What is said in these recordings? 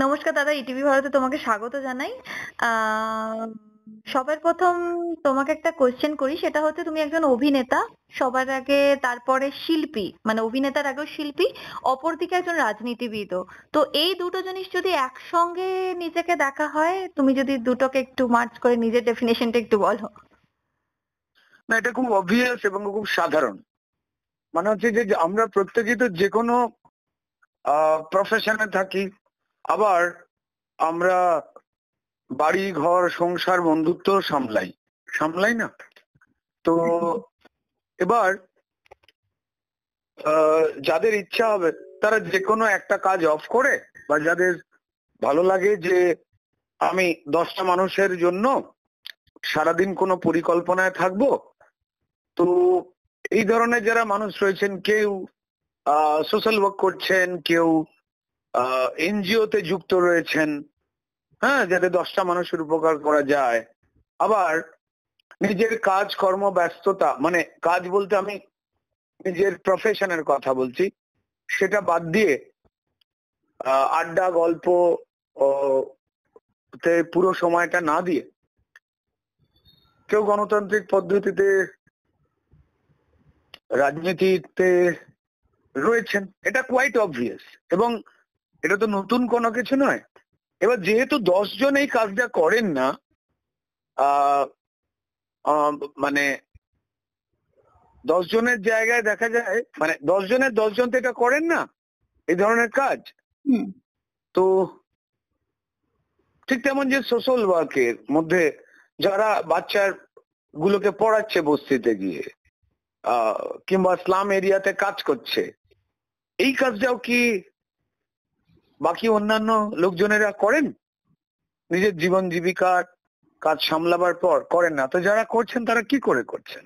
নমস্কার দাদা, ইটিভি ভারতে তোমাকে স্বাগত জানাই। আহ, সবার প্রথম তোমাকে একটা কোয়েশ্চেন করি, সেটা হচ্ছে তুমি একজন অভিনেতা সবার আগে, তারপরে শিল্পী, মানে অভিনেতার আগেও শিল্পী, অপরদিকে একজন রাজনীতিবিদও। তো এই দুটো জিনিস যদি একসঙ্গে নিজেকে দেখা হয়, তুমি যদি দুটোকে একটু মার্জ করে নিজের ডেফিনেশনটা একটু বলো। না, এটা খুব অবভিয়াস এবং খুব সাধারণ। মানে হচ্ছে যে যে আমরা প্রত্যেকেই তো যে কোনো প্রফেশনে থাকি, আবার আমরা বাড়ি ঘর সংসার বন্ধুত্ব সামলাই সামলাই না। তো এবার যাদের ইচ্ছা হবে তারা যে কোনো একটা কাজ অফ করে, বা যাদের ভালো লাগে যে আমি 10টা মানুষের জন্য সারাদিন কোনো পরিকল্পনায় থাকবো, তো এই ধরনের যারা মানুষ রয়েছেন, কেউ সোশ্যাল ওয়ার্ক করছেন, কেউ এনজিও তে যুক্ত রয়েছেন, হ্যাঁ, যাতে 10টা মানুষের উপকার করা যায়। আবার নিজের কাজ কর্ম ব্যস্ততা, মানে কাজ বলতে আমি নিজের প্রফেশনের কথা বলছি, সেটা বাদ দিয়ে আড্ডা গল্প ও তে পুরো সময়টা না দিয়ে কেউ গণতান্ত্রিক পদ্ধতিতে রাজনীতিতে রয়েছেন। এটা কোয়াইট অবভিয়াস, এবং এটা তো নতুন কোনো কিছু নয়। এবার যেহেতু 10জন এই কাজটা করেন না, আহ মানে 10জনের জায়গায় দেখা যায়, মানে 10জনের 10জন তো এটা করেন না এই ধরনের কাজ। তো ঠিক তেমন যে সোশ্যাল ওয়ার্কের মধ্যে যারা বাচ্চার গুলোকে পড়াচ্ছে বস্তিতে গিয়ে, কিংবা স্লাম এরিয়াতে কাজ করছে, এই কাজটাও কি বাকি অন্যান্য লোকজনেরা করেন? নিজের জীবন জীবিকার কাজ সামলাবার পর করেন না। তো যারা করছেন তারা কি করে করছেন?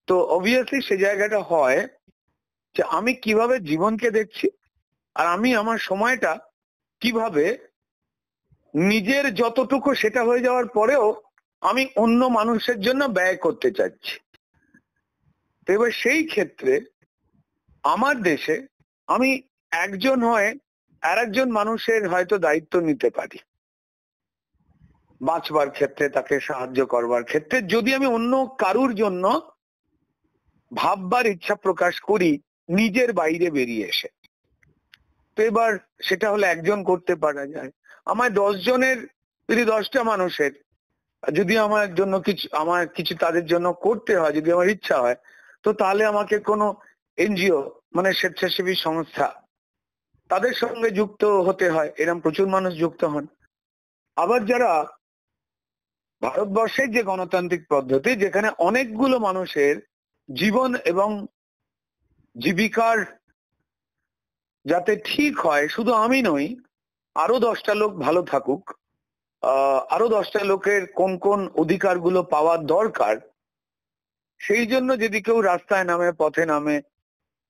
তো অবভিয়াসলি সে জায়গাটা হয় যে আমি কিভাবে জীবনকে দেখছি, আর আমি আমার সময়টা কিভাবে নিজের যতটুকু সেটা হয়ে যাওয়ার পরেও আমি অন্য মানুষের জন্য ব্যয় করতে চাচ্ছি। তো এবার সেই ক্ষেত্রে আমার দেশে আমি একজন হয়ে আর একজন মানুষের হয়তো দায়িত্ব নিতে পারি, বাঁচবার ক্ষেত্রে, তাকে সাহায্য করবার ক্ষেত্রে, যদি আমি অন্য কারুর জন্য ভাববার ইচ্ছা প্রকাশ করি নিজের বাইরে বেরিয়ে এসে। তো এবার সেটা হলে একজন করতে পারা যায়। আমার 10জনের যদি 10টা মানুষের যদি আমার কিছু তাদের জন্য করতে হয়, যদি আমার ইচ্ছা হয়, তো তাহলে আমাকে কোনো এনজিও, মানে স্বেচ্ছাসেবী সংস্থা, তাদের সঙ্গে যুক্ত হতে হয়। এরকম প্রচুর মানুষ যুক্ত হন। আবার যারা ভারতবর্ষের যে গণতান্ত্রিক পদ্ধতি, যেখানে অনেকগুলো মানুষের জীবন এবং জীবিকার যাতে ঠিক হয়, শুধু আমি নই, আরো 10টা লোক ভালো থাকুক, আরো 10টা লোকের কোন কোন অধিকারগুলো পাওয়ার দরকার, সেই জন্য যদি কেউ রাস্তায় নামে, পথে নামে,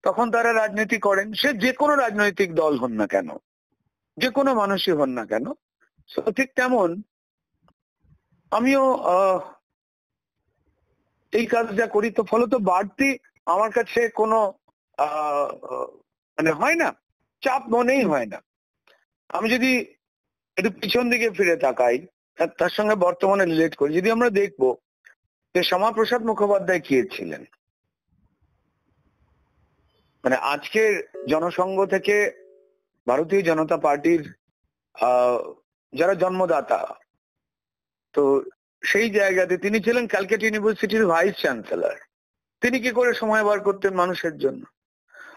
তখন তারা রাজনীতি করেন। সে যে কোনো রাজনৈতিক দল হন না কেন, যে কোনো মানুষই হন না কেন। ঠিক তেমন আমিও এই কাজটা করি। তো ফলত বাড়তি আমার কাছে কোনো মানে হয় না, চাপ মনেই হয় না। আমি যদি একটু পিছন দিকে ফিরে তাকাই, তার সঙ্গে বর্তমানে রিলেট করি, যদি আমরা দেখবো যে শ্যামাপ্রসাদ মুখোপাধ্যায় কে ছিলেন। মানে আজকের জনসংঘ থেকে ভারতীয় জনতা পার্টির যারা জন্মদাতা, তো সেই জায়গাতে তিনি ছিলেন ক্যালকাটা ইউনিভার্সিটির ভাইস চ্যান্সেলর। তিনি কি করে সময় বার করতেন মানুষের জন্য?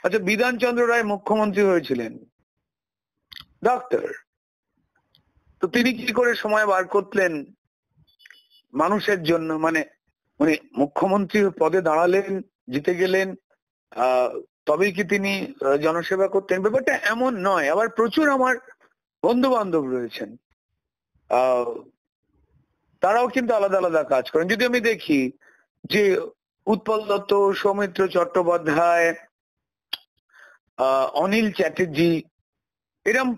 আচ্ছা, বিধানচন্দ্র রায় মুখ্যমন্ত্রী হয়েছিলেন, ডক্টর, তো তিনি কি করে সময় বার করলেন মানুষের জন্য? মানে উনি মুখ্যমন্ত্রী পদে দাঁড়ালেন, জিতে গেলেন, তবেই কি তিনি জনসেবা করতেন? ব্যাপারটা এমন নয়। আবার প্রচুর আমার বন্ধু বান্ধব রয়েছেন, তারাও কিন্তু আলাদা আলাদা কাজ করেন। যদি আমি দেখি যে উৎপল দত্ত, সৌমিত্র চট্টোপাধ্যায়, অনিল চ্যাটার্জি, এরম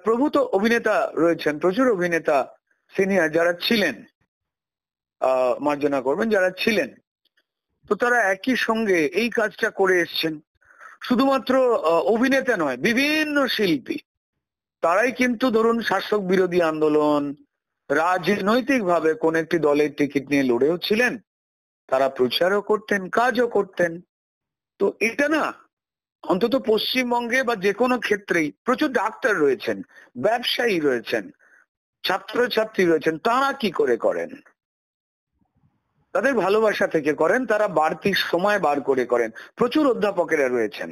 প্রভূত অভিনেতা রয়েছেন, প্রচুর অভিনেতা সিনিয়র যারা ছিলেন, মার্জনা করবেন, যারা ছিলেন, তো তারা একই সঙ্গে এই কাজটা করে এসছেন। শুধুমাত্র অভিনেতা নয়, বিভিন্ন শিল্পী, তারাই কিন্তু ধরুন শাসক বিরোধী আন্দোলন, রাজনৈতিক ভাবে কোন একটি দলের টিকিট নিয়ে লড়েও ছিলেন, তারা প্রচারও করতেন, কাজও করতেন। তো এটা না, অন্তত পশ্চিমবঙ্গে বা যে কোনো ক্ষেত্রেই প্রচুর ডাক্তার রয়েছেন, ব্যবসায়ী রয়েছেন, ছাত্রছাত্রী রয়েছেন, তারা কি করে করেন? তাদের ভালোবাসা থেকে করেন, তারা বাড়তি সময় বার করে করেন। প্রচুর অধ্যাপকেরা রয়েছেন।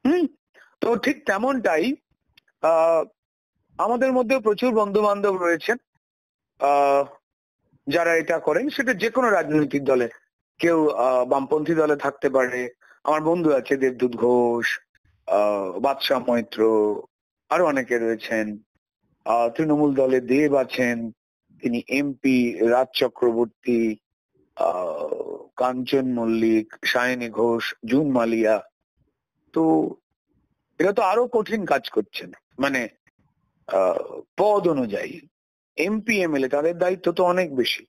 হুম, তো ঠিক তেমনটাই আহ আমাদের মধ্যে প্রচুর বন্ধু বান্ধব রয়েছেন আহ যারা এটা করেন, সেটা যে কোনো রাজনৈতিক দলে। কেউ বামপন্থী দলে থাকতে পারে, আমার বন্ধু আছে দেবদূত ঘোষ, বাদশাহ মৈত্র, আরো অনেকে রয়েছেন। তৃণমূল দলে দেব আছেন, তিনি এমপি, রাজ চক্রবর্তী, কাঞ্চন মল্লিক, সায়নী ঘোষ, জুন মালিয়া। তো এরা তো আরো কঠিন কাজ করছেন, মানে পদ অনুযায়ী এমপি এমএলএ তাদের দায়িত্ব তো অনেক বেশি।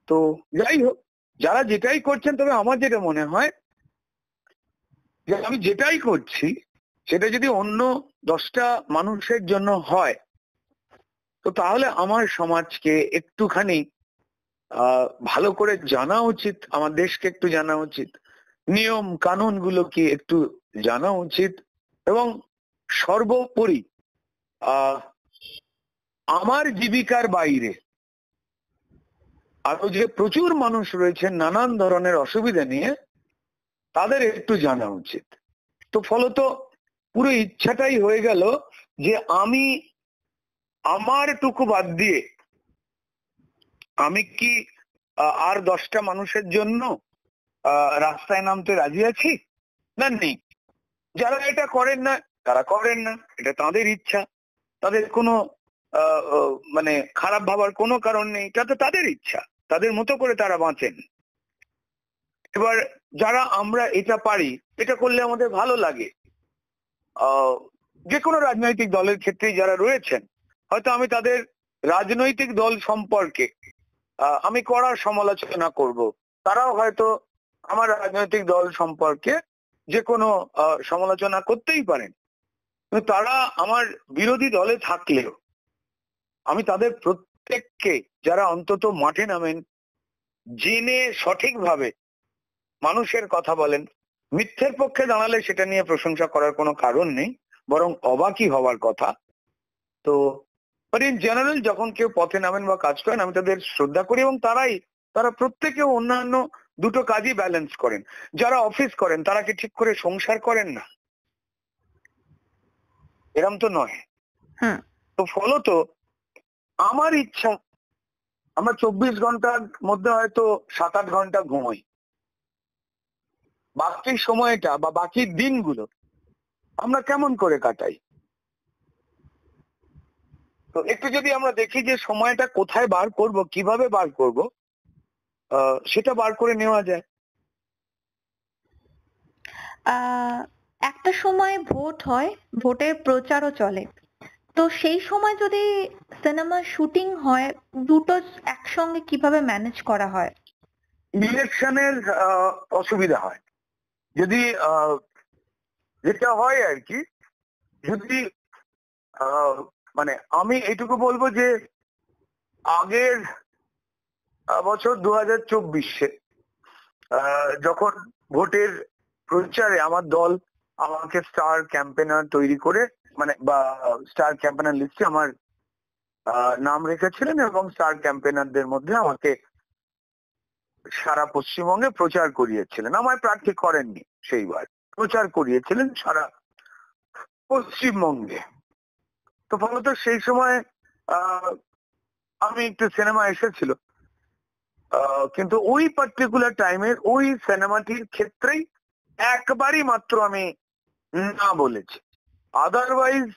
তো যাই হোক, যারা যেটাই করছেন, তবে আমার যেটা মনে হয় যে আমি যেটাই করছি সেটা যদি অন্য 10টা মানুষের জন্য হয়, তো তাহলে আমার সমাজকে একটুখানি ভালো করে জানা উচিত, আমার দেশকে একটু জানা উচিত, নিয়ম কানুন গুলো কি একটু জানা উচিত, এবং সর্বোপরি আহ আমার জীবিকার বাইরে আরো যে প্রচুর মানুষ রয়েছেন নানান ধরনের অসুবিধা নিয়ে, তাদের একটু জানা উচিত। তো ফলত পুরো ইচ্ছাটাই হয়ে গেল যে আমি আমার টুকু বাদ দিয়ে আমি কি আর 10টা মানুষের জন্য রাস্তায় নামতে রাজি আছি? না, নেই। যারা এটা করেন না, তারা করেন না, এটা তাদের ইচ্ছা, তাদের কোনো মানে খারাপ ভাবার কোনো কারণ নেই, এটা তো তাদের ইচ্ছা, তাদের মতো করে তারা বাঁচেন। এবার যারা আমরা এটা পারি, এটা করলে আমাদের ভালো লাগে, যে কোনো রাজনৈতিক দলের ক্ষেত্রেই যারা রয়েছেন, হয়তো আমি তাদের রাজনৈতিক দল সম্পর্কে আমি কড়া সমালোচনা করব, তারাও হয়তো আমার রাজনৈতিক দল সম্পর্কে যে কোনো সমালোচনা করতেই পারেন। কিন্তু তারা আমার বিরোধী দলে থাকলেও আমি তাদের প্রত্যেককে, যারা অন্তত মাঠে নামেন, জেনে সঠিকভাবে মানুষের কথা বলেন, মিথ্যের পক্ষে দাঁড়ালে সেটা নিয়ে প্রশংসা করার কোনো কারণ নেই, বরং অবাকই হওয়ার কথা। তো ইন জেনারেল যখন কেউ পথে নামেন বা কাজ করেন, আমি তাদের শ্রদ্ধা করি, এবং তারা প্রত্যেকে অন্যান্য দুটো কাজই ব্যালেন্স করেন। যারা অফিস করেন তারা কি ঠিক করে সংসার করেন না? এরম তো নয়। তো ফলত আমার ইচ্ছা, আমরা 24 ঘন্টার মধ্যে হয়তো 7-8 ঘন্টা ঘুমোই, বাকি সময়টা বা বাকি দিনগুলো আমরা কেমন করে কাটাই? তো একটু যদি আমরা দেখি যে সময়টা কোথায় বার করব, কিভাবে বার করব, সেটা বার করে নেওয়া যায়। একটা সময় ভোট হয়, ভোটের প্রচারও চলে। তো সেই সময় যদি সিনেমা শুটিং হয়, দুটো একসঙ্গে কিভাবে ম্যানেজ করা হয়? ইলেকশনের অসুবিধা হয় যদি যেটা হয় আর কি, যদি মানে আমি এইটুকু বলবো যে আগের বছর 2024-এ যখন ভোটের প্রচারে আমার দল আমাকে স্টার ক্যাম্পেনার তৈরি করে, মানে বা স্টার ক্যাম্পেনার লিস্টে আমার নাম রেখেছিলেন, এবং স্টার ক্যাম্পেনারদের মধ্যে আমাকে সারা পশ্চিমবঙ্গে প্রচার করিয়েছিলেন। আমায় প্রার্থী করেননি, সেইবার প্রচার করিয়েছিলেন সারা পশ্চিমবঙ্গে। তো ফলত সেই সময় আমি একটু সিনেমা এসেছিল, কিন্তু ওই পার্টিকুলার টাইমের ওই সিনেমাটির ক্ষেত্রেই একবারই মাত্র আমি না বলেছি। আদারওয়াইজ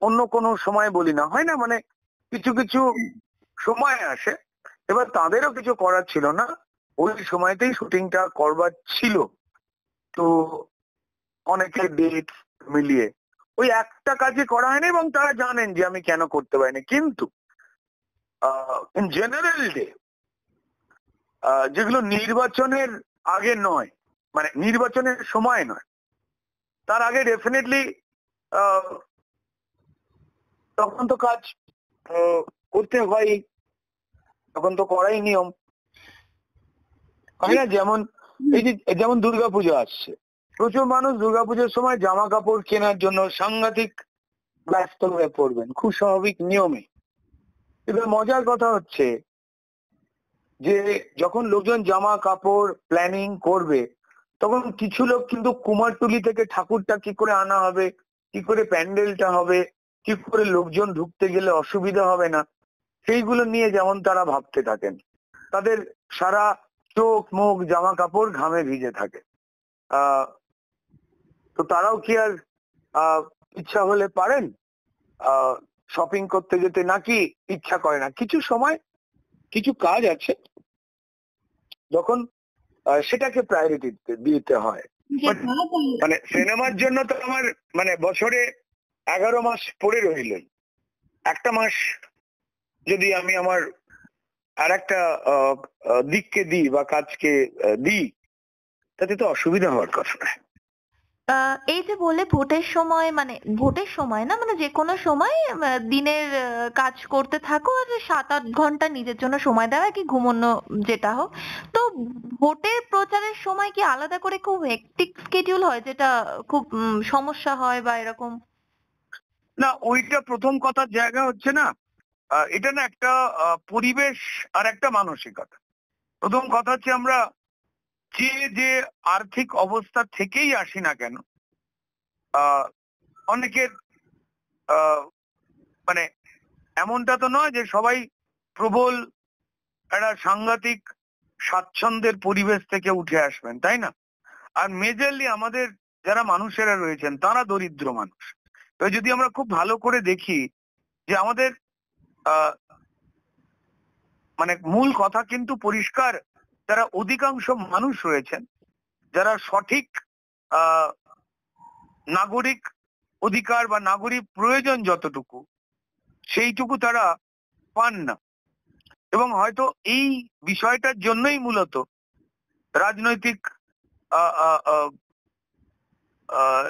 অন্য কোনো সময় বলি না। হয় না, মানে কিছু কিছু সময় আসে, এবার তাদেরও কিছু করার ছিল না, ওই সময়তেই শুটিংটা করবার ছিল। তো অনেকে ডেট মিলিয়ে ওই একটা কাজই করা হয়নি, এবং তারা জানেন যে আমি কেন করতে পারিনি। কিন্তু ইন জেনারেল ডে, যেগুলো নির্বাচনের আগে নয়, মানে নির্বাচনের সময় নয়, তার আগে ডেফিনেটলি তখন তো কাজ করতে হয়, তখন তো করাই নিয়ম, হয় না? যেমন এই যে যেমন দুর্গাপুজো আসছে, প্রচুর মানুষ দুর্গাপুজোর সময় জামা কাপড় কেনার জন্য সাংঘাতিক ব্যস্ত হয়ে পড়বেন, খুব স্বাভাবিক নিয়মে। এবার মজার কথা হচ্ছে যে যখন লোকজন জামা কাপড় প্ল্যানিং করবে, তখন কিছু লোক কিন্তু কুমারটুলি থেকে ঠাকুরটা কি করে আনা হবে, কি করে প্যান্ডেলটা হবে, কি করে লোকজন ঢুকতে গেলে অসুবিধা হবে না, সেইগুলো নিয়ে যেমন তারা ভাবতে থাকেন। তাদের সারা চোখ মুখ জামা কাপড় ঘামে ভিজে থাকে। আহ তো তারাও কি আর ইচ্ছা হলে পারেন শপিং করতে যেতে, নাকি ইচ্ছা করে না? কিছু সময় কিছু কাজ আছে যখন সেটাকে প্রায়োরিটি দিতে হয়। But মানে সিনেমার জন্য তো আমার মানে বছরে 11 মাস পড়ে রইলই, একটা মাস যদি আমি আমার আর একটা দিককে দিই বা কাজকে দিই, তাতে তো অসুবিধা হওয়ার কথা না। এই যে বললে ভোটের সময়, মানে ভোটের সময় না, মানে যেকোনো সময় দিনের কাজ করতে থাকো আর 7-8 ঘন্টা নিজের জন্য সময় দেওয়া, কি ঘুমোনো যেটা হোক। তো ভোটের প্রচারের সময় কি আলাদা করে খুব হেক্টিক শিডিউল হয়, যেটা খুব সমস্যা হয় বা এরকম? না, ওইটা প্রথম কথার জায়গা হচ্ছে না, এটা না একটা পরিবেশ আর একটা মানসিকতা। প্রথম কথা হচ্ছে আমরা যে আর্থিক অবস্থা থেকেই আসি না কেন, অনেকের মানে এমনটা তো নয় যে সবাই প্রবল একটা সাংঘাতিক স্বাচ্ছন্দ্যের পরিবেশ থেকে উঠে আসবেন, তাই না? আর মেজরলি আমাদের যারা মানুষেরা রয়েছেন তারা দরিদ্র মানুষ। এবার যদি আমরা খুব ভালো করে দেখি যে আমাদের আহ, মানে মূল কথা কিন্তু পরিষ্কার, যারা অধিকাংশ মানুষ রয়েছেন, যারা সঠিক আহ নাগরিক অধিকার বা নাগরিক প্রয়োজন যতটুকু, সেইটুকু তারা পান না। এবং হয়তো এই বিষয়টার জন্যই মূলত রাজনৈতিক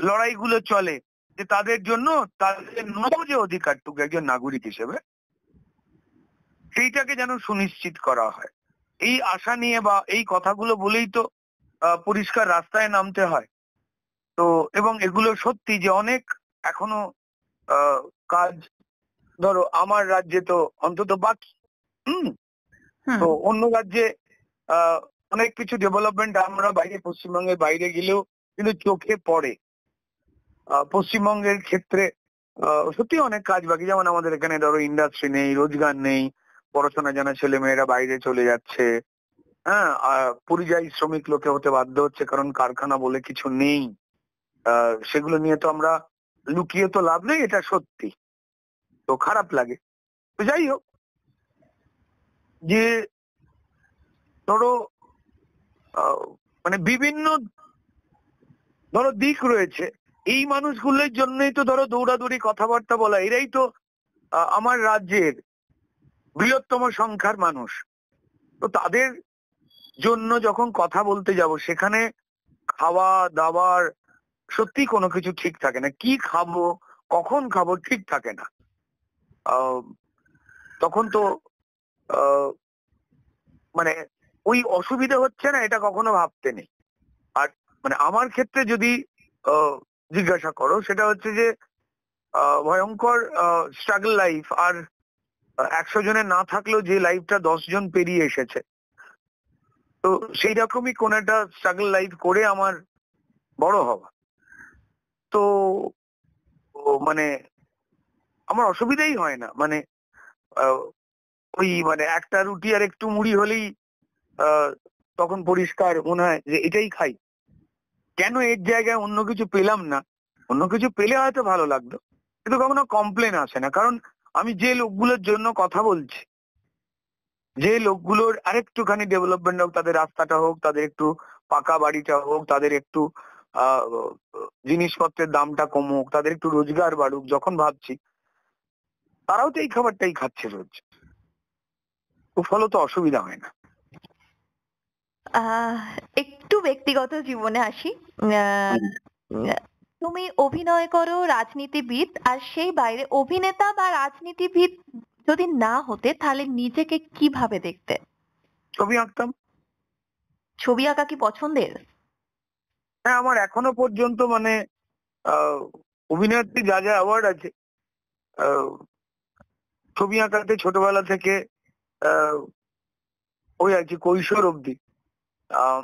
লড়াইগুলো চলে, যে তাদের জন্য তাদের ন্যায্য যে অধিকারটুকু একজন নাগরিক হিসেবে, সেইটাকে যেন সুনিশ্চিত করা হয়। এই আশা নিয়ে বা এই কথাগুলো বলেই তো পরিষ্কার রাস্তায় নামতে হয়। তো এবং এগুলো সত্যি যে অনেক এখনো কাজ, ধরো আমার রাজ্যে তো অন্তত বাকি, তো অন্য রাজ্যে অনেক কিছু ডেভেলপমেন্ট আমরা বাইরে, পশ্চিমবঙ্গের বাইরে গেলেও কিন্তু চোখে পড়ে। পশ্চিমবঙ্গের ক্ষেত্রে সত্যি অনেক কাজ বাকি, যেমন আমাদের এখানে ধরো ইন্ডাস্ট্রি নেই, রোজগার নেই, পড়াশোনা জানা ছেলে মেয়েরা বাইরে চলে যাচ্ছে, হ্যাঁ, পরিযায়ী শ্রমিক লোকে হতে বাধ্য হচ্ছে, কারণ কারখানা বলে কিছু নেই। সেগুলো নিয়ে তো আমরা লুকিয়ে তো লাভ নেই, এটা সত্যি, তো খারাপ লাগে। তো যাই হোক, যে ধরো মানে বিভিন্ন ধরো দিক রয়েছে, এই মানুষগুলোর জন্যই তো ধরো দৌড়াদৌড়ি কথাবার্তা বলা, এরাই তো আমার রাজ্যের বৃহত্তম সংখ্যার মানুষ। তো তাদের জন্য যখন কথা বলতে যাব, সেখানে খাওয়া দাওয়ার সত্যি কোনো কিছু ঠিক থাকে না, কি খাবো কখন খাবো ঠিক থাকে না। তখন তো মানে ওই অসুবিধা হচ্ছে না, এটা কখনো ভাবতে নেই। আর মানে আমার ক্ষেত্রে যদি জিজ্ঞাসা করো, সেটা হচ্ছে যে ভয়ঙ্কর স্ট্রাগল লাইফ, আর 100 জনের না থাকলেও যে লাইফটা 10 জন পেরিয়ে এসেছে, তো সেই রকমই কোন একটা স্ট্রাগল লাইফ করে আমার বড় হওয়া। তো মানে আমার অসুবিধাই হয় না, মানে ওই মানে একটা রুটি আর একটু মুড়ি হলেই তখন পরিষ্কার মনে হয় যে এটাই খাই, কেন এর জায়গায় অন্য কিছু পেলাম না। অন্য কিছু পেলে হয়তো ভালো লাগতো, কিন্তু কখনো কমপ্লেন আসে না, কারণ আমি যে লোকগুলোর জন্য কথা বলছি, যে লোকগুলোর আরেকটুখানি ডেভেলপমেন্ট হোক, তাদের রাস্তাটা হোক, তাদের একটু পাকা বাড়িটা হোক, তাদের একটু আহ জিনিসপত্রের দামটা কমুক, তাদের একটু রোজগার বাড়ুক, যখন ভাবছি তারাও তো এই খাবারটাই খাচ্ছে রোজ, ফলত অসুবিধা হয় না। একটু ব্যক্তিগত জীবনে আসি। আহ, তুমি অভিনয় করো রাজনীতিবিদ, আর সেই বাইরে অভিনেতা বা রাজনীতিবিদ যদি না হতে তাহলে নিজেকে কিভাবে দেখতে? ছবি আঁকতাম। ছবি আঁকা কি পছন্দের? হ্যাঁ, আমার এখনো পর্যন্ত মানে আহ, অভিনেত্রী যা যা অ্যাওয়ার্ড আছে, আহ, ছবি আঁকাতে ছোটবেলা থেকে আহ, ওই আর কি কৈশোর অবধি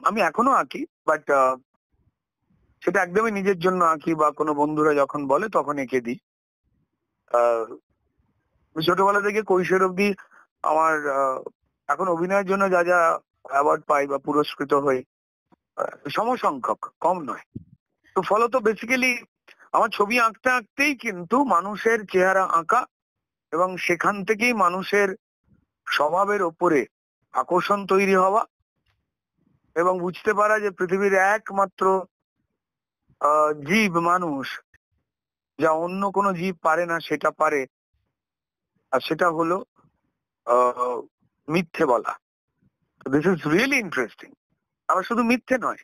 আমি এখনো আঁকি, বাট সেটা একদমই নিজের জন্য আঁকি বা কোনো বন্ধুরা যখন বলে তখন এঁকে দিই। আহ, ছোটবেলা থেকে কৈশোর অবধি আমার এখন অভিনয়ের জন্য যা যা অ্যাওয়ার্ড পাই বা পুরস্কৃত হই, সমসংখ্যক, কম নয়। তো ফলত বেসিক্যালি আমার ছবি আঁকতে আঁকতেই কিন্তু মানুষের চেহারা আঁকা, এবং সেখান থেকেই মানুষের স্বভাবের ওপরে আকর্ষণ তৈরি হওয়া, এবং বুঝতে পারা যে পৃথিবীর একমাত্র জীব মানুষ যা অন্য কোনো জীব পারে না সেটা পারে, আর সেটা হলো আহ, মিথ্যে বলা। This is really interesting. আবার শুধু মিথ্যে নয়,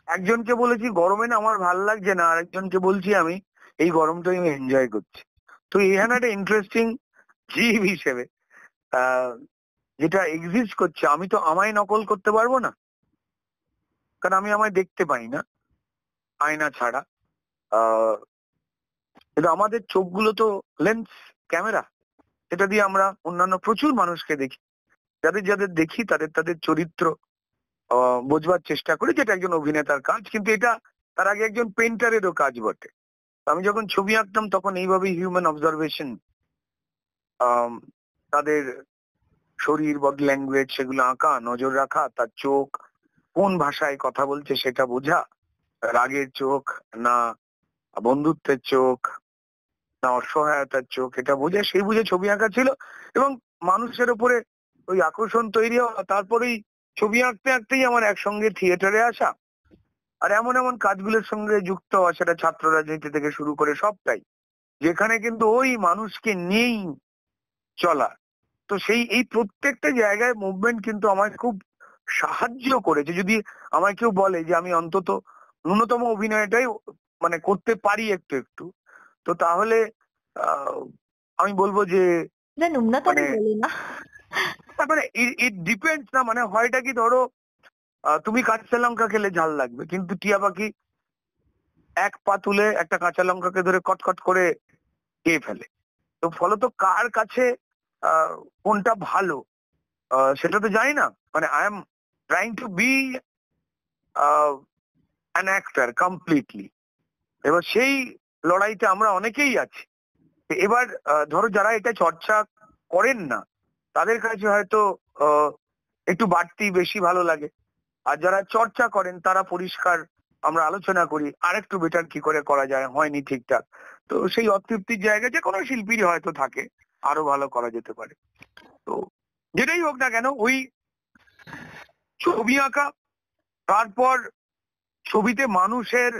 একজনকে বলেছি গরমে না আমার ভাল লাগছে না, আরেকজনকে বলছি আমি এই গরমটাই আমি এনজয় করছি। তো এখানে একটা ইন্টারেস্টিং জীব হিসেবে আহ, যেটা এক্সিস্ট করছে, আমি তো আমায় নকল করতে পারবো না, কারণ আমি আমায় দেখতে পাই না আয়না ছাড়া। আহ, কিন্তু আমাদের চোখগুলো তো লেন্স, ক্যামেরা, এটা দিয়ে আমরা অন্যান্য প্রচুর মানুষকে দেখি, যাদের যাদের দেখি তাদের তাদের চরিত্র বোঝবার চেষ্টা করি, যেটা একজন অভিনেতার কাজ, কিন্তু এটা তার আগে একজন পেন্টারেরও কাজ বটে। আমি যখন ছবি আঁকতাম তখন এইভাবেই হিউম্যান অবজারভেশন, তাদের শরীর, বডি ল্যাঙ্গুয়েজ, সেগুলো আঁকা, নজর রাখা, তার চোখ কোন ভাষায় কথা বলছে সেটা বোঝা, রাগের চোখ না বন্ধুত্বের চোখ না অসহায়তার চোখ, এটা বোঝা, সেই বুঝে ছবি আঁকা ছিল। এবং মানুষের উপরে ওই আকর্ষণ তৈরি হওয়া, তারপরেই ছবি আঁকতে আঁকতেই আমার একসঙ্গে থিয়েটারে আসা, আর এমন এমন কাজগুলোর সঙ্গে যুক্ত হওয়া, সেটা ছাত্র রাজনীতি থেকে শুরু করে সবটাই, যেখানে কিন্তু ওই মানুষকে নিয়েই চলা। তো সেই এই প্রত্যেকটা জায়গায় মুভমেন্ট কিন্তু আমায় খুব সাহায্য করেছে। যদি আমায় কেউ বলে যে আমি অন্তত ন্যূনতম অভিনয়টাই মানে করতে পারি একটু একটু, তো তাহলে আহ, আমি বলবো যে না, ন্যূনতম মানে বলো না। তারপরে ইট ডিপেন্ডস না, মানে হয়টা কি, ধরো তুমি কাঁচা লঙ্কা খেলে ঝাল লাগবে, কিন্তু টিয়া পাখি এক পা তুলে একটা কাঁচা লঙ্কাকে ধরে কটকট করে খেয়ে ফেলে। তো ফলত কার কাছে কোনটা ভালো সেটা তো জানি না। মানে I am trying to be an actor completely. এবার সেই লড়াইতে আমরা অনেকেই আছি। এবার ধরো যারা এটা চর্চা করেন না, তাদের কাছে হয়তো আহ, একটু বাড়তি বেশি ভালো লাগে, আর যারা চর্চা করেন তারা পরিষ্কার, আমরা আলোচনা করি আরেকটু বেটার কি করে করা যায়, হয়নি ঠিকঠাক। তো সেই অতৃপ্তির জায়গা যে কোনো শিল্পীরই হয়তো থাকে, আরো ভালো করা যেতে পারে। তো যেটাই হোক না কেন, ওই ছবি আঁকা, তারপর ছবিতে মানুষের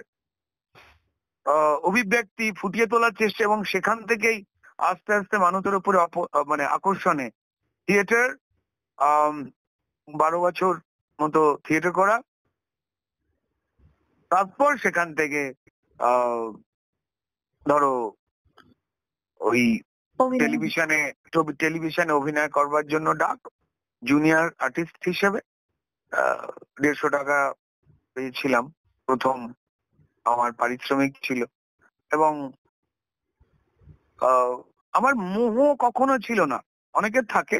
অভিব্যক্তি ফুটিয়ে তোলার চেষ্টা, এবং সেখান থেকেই আস্তে আস্তে মানুষের উপরে মানে আকর্ষণে থিয়েটার, 12 বছর মতো থিয়েটার করা, তারপর সেখান থেকে আহ ধরো ওই অভিনয়। টেলিভিশনে অভিনয় করবার জন্য ডাক, জুনিয়র আর্টিস্ট হিসেবে 150 টাকা পেয়েছিলাম প্রথম, আমার পারিশ্রমিক ছিল। এবং আমার মোহ কখনো ছিল না, অনেকের থাকে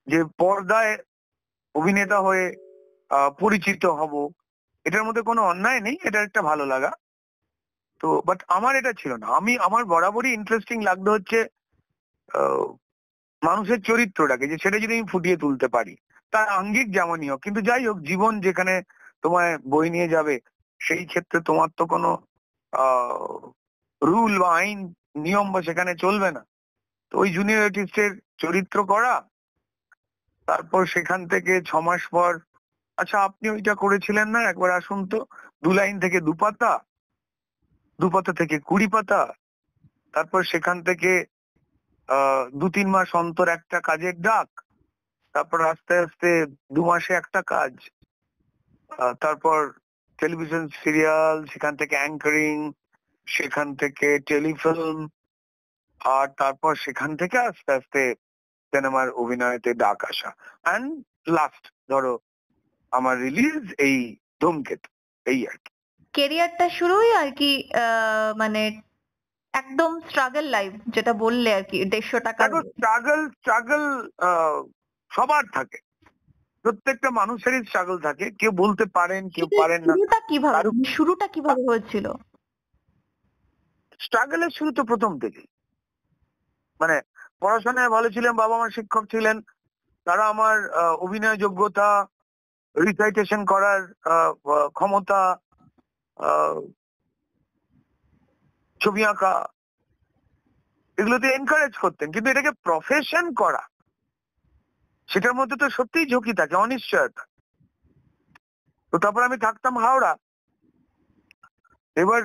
যে পর্দায় অভিনেতা হয়ে পরিচিত হব, এটার মধ্যে কোনো অন্যায় নেই, এটা একটা ভালো লাগা। তো বাট আমার এটা ছিল না। আমার বরাবরই ইন্টারেস্টিং লাগতো হচ্ছে আহ, মানুষের চরিত্রটাকে, যে সেটা যদি আমি ফুটিয়ে তুলতে পারি, তার আঙ্গিক যেমনই হোক। কিন্তু যাই হোক, জীবন যেখানে তোমায় বই নিয়ে যাবে, সেই ক্ষেত্রে তোমার তো কোনো রুল বা আইন নিয়ম বা সেখানে চলবে না। তো ওই জুনিয়র আর্টিস্টের চরিত্র করা, তারপর সেখান থেকে 6 মাস পর, আচ্ছা আপনি ওইটা করেছিলেন না, একবার আসুন তো, 2 লাইন থেকে 2 পাতা, 2 পাতা থেকে 20 পাতা, তারপর সেখান থেকে 2-3 মাস অন্তর একটা কাজের ডাক, তারপর আস্তে আস্তে 2 মাসে একটা কাজ, তারপর টেলিভিশন সিরিয়াল, সেখান থেকে অ্যাঙ্কারিং, সেখান থেকে টেলিফিল্ম, আর তারপর সেখান থেকে আস্তে আস্তে সিনেমার অভিনয়তে ডাক আসা। অ্যান্ড লাস্ট ধরো আমার রিলিজ এই ধূমকেতু, এই আর কি। কেরিয়ারটা শুরুই আর কি মানে একদম স্ট্রাগল লাইফ যেটা বললে আর কি 150 টাকা দেখো, স্ট্রাগল সবার থাকে, প্রত্যেকটা মানুষেরই স্ট্রাগল থাকে, কেউ বলতে পারেন কেউ পারেন না। শুরুটা কিভাবে হয়েছিল? স্ট্রাগলের শুরু তো প্রথম থেকেই, মানে পড়াশোনায় ভালো ছিলাম, বাবা মা শিক্ষক ছিলেন, তারা আমার অভিনয় যোগ্যতা, রিসাইটেশন করার ক্ষমতা, আহ, ছবি আঁকা, এগুলোতে এনকারেজ করতেন। কিন্তু এটাকে প্রফেশন করা, সেটার মধ্যে তো সত্যিই ঝুঁকি থাকে, অনিশ্চয়তা। তো তারপর আমি থাকতাম হাওড়া। এবার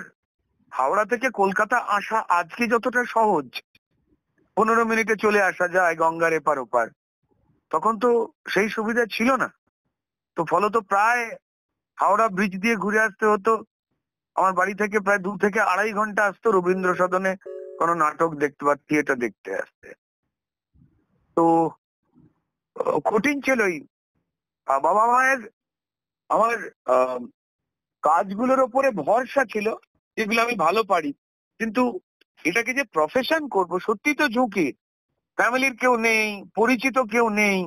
হাওড়া থেকে কলকাতা আসা আজকে যতটা সহজ, 15 মিনিটে চলে আসা যায় গঙ্গার এপার ওপার, তখন তো সেই সুবিধা ছিল না। তো ফলত প্রায় হাওড়া ব্রিজ দিয়ে ঘুরে আসতে হতো। আমার বাড়ি থেকে প্রায় 2 থেকে 2.5 ঘন্টা আসতো রবীন্দ্র সদনে কোনো নাটক দেখতে বা থিয়েটার দেখতে আসতে। তো কঠিন ছিলই। বাবা মায়ের আমার আহ, কাজগুলোর ওপরে ভরসা ছিল, যেগুলো আমি ভালো পারি, কিন্তু এটাকে যে প্রফেশন করব সত্যি তো ঝুঁকি। ফ্যামিলির কেউ নেই, পরিচিত কেউ নেই।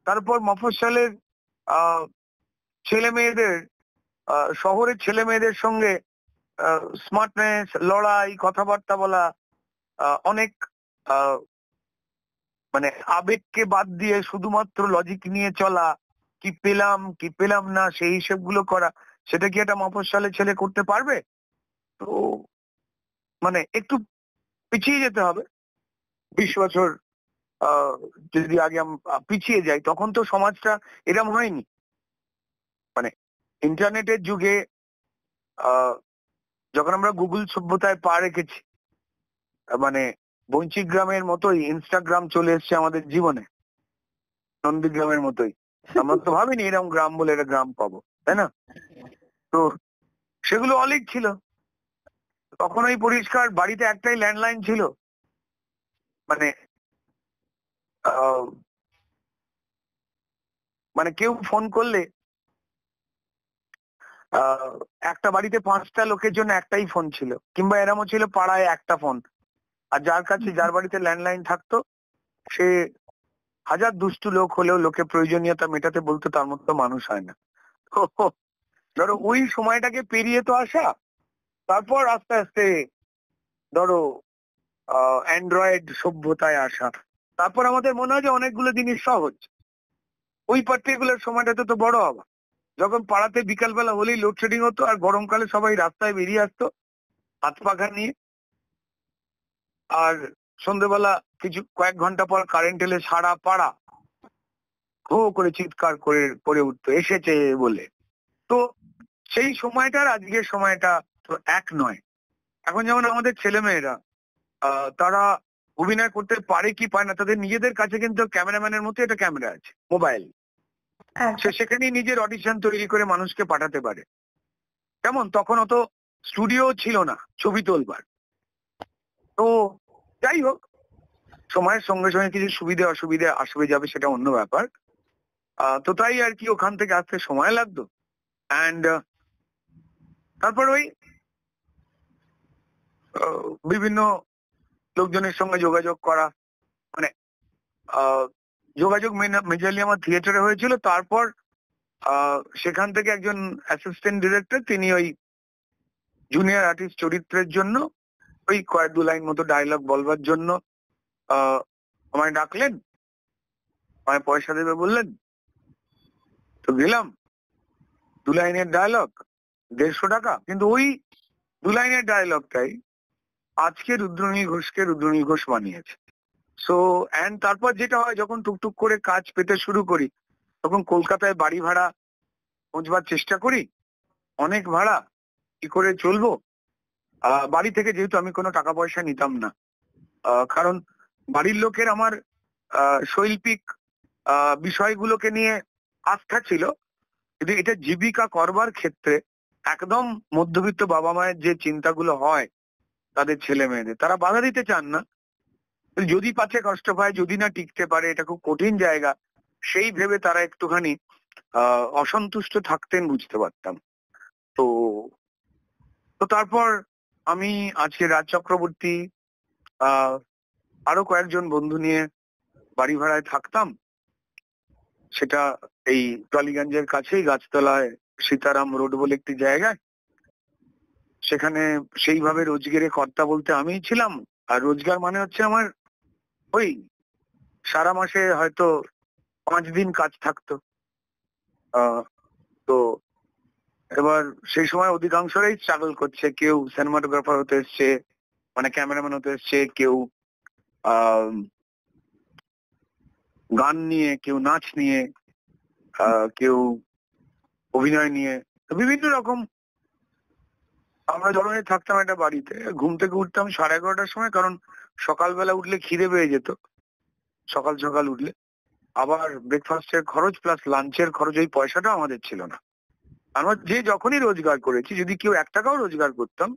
তারপর মফস্বলের ছেলে মেয়েদের, শহরের ছেলে মেয়েদের সঙ্গে স্মার্টনেস, লড়াই, কথাবার্তা বলা, অনেক আহ, মানে আবেগকে বাদ দিয়ে শুধুমাত্র লজিক নিয়ে চলা, কি পেলাম কি পেলাম না সেই হিসেবগুলো করা, সেটা কি একটা মফস্বলে ছেলে করতে পারবে? তো মানে একটু পিছিয়ে যেতে হবে 20 বছর। আহ, যদি আগে পিছিয়ে যাই, তখন তো সমাজটা এরম হয়নি। মানে ইন্টারনেটের যুগে আহ, যখন আমরা গুগল সভ্যতায় পা রেখেছি, মানে বঞ্চিগ্রামের মতোই ইনস্টাগ্রাম চলে এসেছে আমাদের জীবনে, নন্দীগ্রামের মতোই। আমরা তো ভাবিনি এরকম গ্রাম বলে একটা গ্রাম পাবো, তাই না? তো সেগুলো অলিক ছিল। তখন ওই পরিষ্কার বাড়িতে একটাই ল্যান্ডলাইন ছিল, মানে আহ, মানে কেউ ফোন করলে আহ, একটা বাড়িতে 5টা লোকের জন্য একটাই ফোন ছিল, কিংবা এরমও ছিল পাড়ায় একটা ফোন। আর যার কাছে, যার বাড়িতে ল্যান্ডলাইন থাকতো, সে হাজার দুষ্টু লোক হলেও লোকে প্রয়োজনীয়তা মেটাতে বলতো তার মতো মানুষ হয় না। তো ধরো ওই সময়টাকে পেরিয়ে তো আসা, তারপর আস্তে আস্তে ধরো অ্যান্ড্রয়েড সভ্যতায় আসা, তারপর আমাদের মনে হয় যে অনেকগুলো জিনিস সহজ। ওই পার্টিকুলার সময়টাতে তো বড় হবা, যখন পাড়াতে বিকালবেলা হলেই লোডশেডিং হতো আর গরমকালে সবাই রাস্তায় বেরিয়ে আসতো হাত পাখা নিয়ে, আর সন্ধ্যেবেলা কিছু কয়েক ঘন্টা পর কারেন্ট এলে সারা পাড়া হো করে চিৎকার করে করে উঠতো এসেছে বলে। তো সেই সময়টার আজকের সময়টা তো এক নয়। এখন যেমন আমাদের ছেলেমেয়েরা তারা অভিনয় করতে পারে কি পারে না, তাদের নিজেদের কাছে কিন্তু ক্যামেরাম্যানের মতো একটা ক্যামেরা আছে, মোবাইল। সে সেখানেই নিজের অডিশন তৈরি করে মানুষকে পাঠাতে পারে। কেমন, তখন অত স্টুডিও ছিল না ছবি তোলবার। তো যাই হোক, সময়ের সঙ্গে সঙ্গে কিছু সুবিধে অসুবিধে আসবে যাবে, সেটা অন্য ব্যাপার। তো তাই আর কি, ওখান থেকে আসতে সময় লাগতো। অ্যান্ড তারপর ওই বিভিন্ন লোকজনের সঙ্গে যোগাযোগ করা, মানে আহ, যোগাযোগ মেজারলি আমার থিয়েটারে হয়েছিল। তারপর সেখান থেকে একজন অ্যাসিস্ট্যান্ট ডিরেক্টর, তিনি ওই জুনিয়র আর্টিস্ট চরিত্রের জন্য ওই কয়েক 2 লাইন মতো ডায়লগ বলবার জন্য আমায় ডাকলেন, আমায় পয়সা দেবে বললেন। তো গেলাম, 2 লাইনের ডায়লগ 150 টাকা। কিন্তু ওই 2 লাইনের ডায়লগটাই আজকে রুদ্রনীল ঘোষকে রুদ্রনীল ঘোষ বানিয়েছে। সো অ্যান্ড তারপর যেটা হয়, যখন টুকটুক করে কাজ পেতে শুরু করি, তখন কলকাতায় বাড়ি ভাড়া খুঁজবার চেষ্টা করি। অনেক ভাড়া, কি করে চলবো? বাড়ি থেকে যেহেতু আমি কোনো টাকা পয়সা নিতাম না, কারণ বাড়ির লোকের আমার শৈল্পিক বিষয়গুলোকে নিয়ে আস্থা ছিল, কিন্তু এটা জীবিকা করবার ক্ষেত্রে একদম মধ্যবিত্ত বাবা মায়ের যে চিন্তাগুলো হয় তাদের ছেলে মেয়েদের, তারা বাধা দিতে চান না। যদি পাচ্ছে কষ্ট পায়, যদি না টিকতে পারে, এটা খুব কঠিন জায়গা, সেই ভেবে তারা একটুখানি অসন্তুষ্ট থাকতেন, বুঝতে পারতাম। তো তো তারপর আমি আজকে রাজ চক্রবর্তী আহ আরো কয়েকজন বন্ধু নিয়ে বাড়ি ভাড়ায় থাকতাম। সেটা এই টলিগঞ্জের কাছেই গাছতলায় সীতারাম রোড বলে একটি জায়গায়। সেখানে সেইভাবে রোজগারে কর্তা বলতে আমিই ছিলাম। আর রোজগার মানে হচ্ছে আমার ওই সারা মাসে হয়তো 5 দিন কাজ থাকতো। আহ, তো এবার সেই সময় অধিকাংশরাই স্ট্রাগল করছে। কেউ সিনেমাটোগ্রাফার হতে এসছে, মানে ক্যামেরাম্যান হতে এসছে, কেউ আহ গান নিয়ে, কেউ নাচ নিয়ে, কেউ অভিনয় নিয়ে, তো বিভিন্ন রকম। আমরা ধরনের থাকতাম একটা বাড়িতে, ঘুম থেকে উঠতাম 11:30টার সময়, কারণ সকালবেলা উঠলে খিদে পেয়ে যেত। সকাল সকাল উঠলে আবার ব্রেকফাস্টের খরচ প্লাস লাঞ্চের খরচ, ওই পয়সাটা আমাদের ছিল না। আমরা যে যখনই রোজগার করেছি, যদি কেউ 1 টাকাও রোজগার করতাম,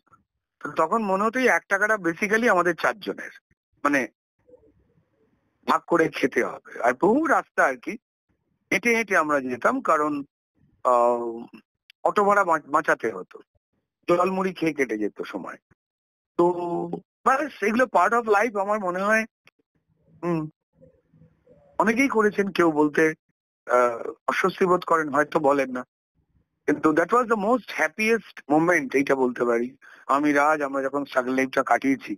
তো তখন মনে হতো এই 1 টাকাটা বেসিক্যালি আমাদের 4 জনের, মানে ভাগ করে খেতে হবে। আর বহু রাস্তা আর কি হেঁটে হেঁটে আমরা যেতাম, কারণ অটো ভাড়া বাঁচাতে হতো, জলমুড়ি খেয়ে কেটে যেত সময়। তো ব্যাস, এগুলো পার্ট অফ লাইফ আমার মনে হয়। হুম, অনেকেই করেছেন, কেউ বলতে অস্বস্তি বোধ করেন, হয়তো বলেন না, কিন্তু that was the most happiest moment, এইটা বলতে পারি। আমি রাজ, আমরা যখন স্ট্রাগল লাইফটা কাটিয়েছি